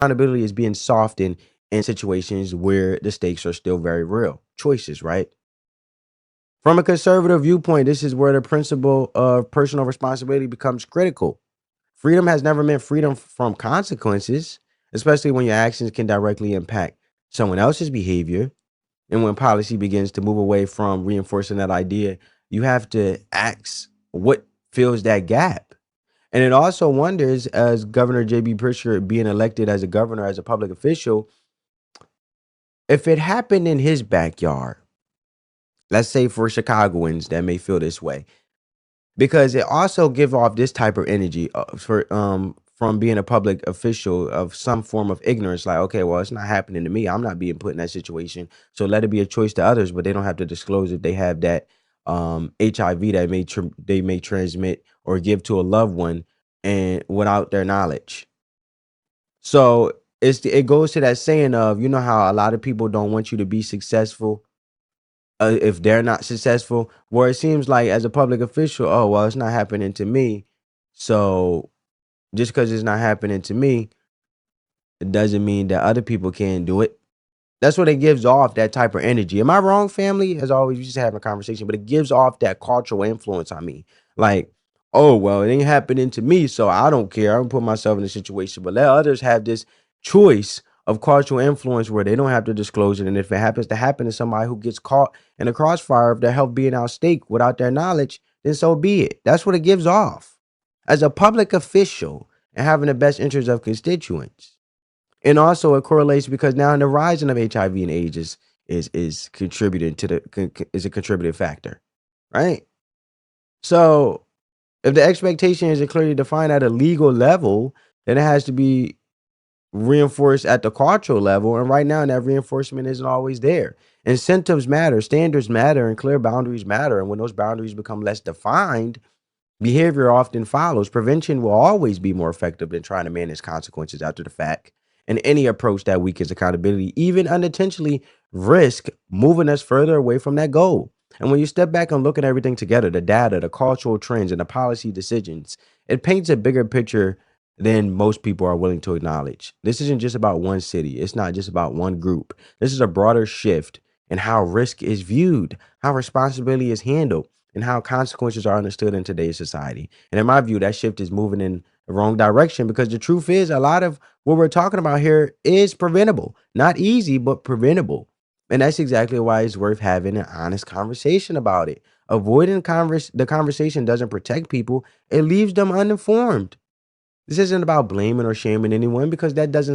accountability is being softened in situations where the stakes are still very real. Choices, right? From a conservative viewpoint, this is where the principle of personal responsibility becomes critical. Freedom has never meant freedom from consequences, especially when your actions can directly impact someone else's behavior. And when policy begins to move away from reinforcing that idea, you have to ask what fills that gap. And it also wonders, as Governor J.B. Pritzker being elected as a governor, as a public official, if it happened in his backyard, let's say for Chicagoans that may feel this way, because it also give off this type of energy from being a public official of some form of ignorance, like, okay, well, it's not happening to me, I'm not being put in that situation, so let it be a choice to others, but they don't have to disclose if they have that HIV that they may transmit or give to a loved one and without their knowledge. So it goes to that saying of, you know how a lot of people don't want you to be successful if they're not successful, where it seems like as a public official, oh, well, it's not happening to me. So just because it's not happening to me, it doesn't mean that other people can't do it. That's what it gives off, that type of energy. Am I wrong, family? As always, we just having a conversation, but it gives off that cultural influence on me. Like, oh, well, it ain't happening to me, so I don't care. I don't put myself in a situation, but let others have this choice of cultural influence where they don't have to disclose it. And if it happens to happen to somebody who gets caught in a crossfire of their health being at stake without their knowledge, then so be it. That's what it gives off as a public official and having the best interest of constituents. And also it correlates because now in the rising of HIV and AIDS is contributing to is a contributing factor, right? So if the expectation is clearly defined at a legal level, then it has to be reinforced at the cultural level. And right now, that reinforcement isn't always there. Incentives matter, standards matter, and clear boundaries matter. And when those boundaries become less defined, behavior often follows. Prevention will always be more effective than trying to manage consequences after the fact. And any approach that weakens accountability, even unintentionally, risk moving us further away from that goal. And when you step back and look at everything together, the data, the cultural trends, and the policy decisions, it paints a bigger picture than most people are willing to acknowledge. This isn't just about one city. It's not just about one group. This is a broader shift in how risk is viewed, how responsibility is handled, and how consequences are understood in today's society. And in my view, that shift is moving in the wrong direction because the truth is a lot of what we're talking about here is preventable. Not easy, but preventable. And that's exactly why it's worth having an honest conversation about it. Avoiding the conversation doesn't protect people, it leaves them uninformed. This isn't about blaming or shaming anyone because that doesn't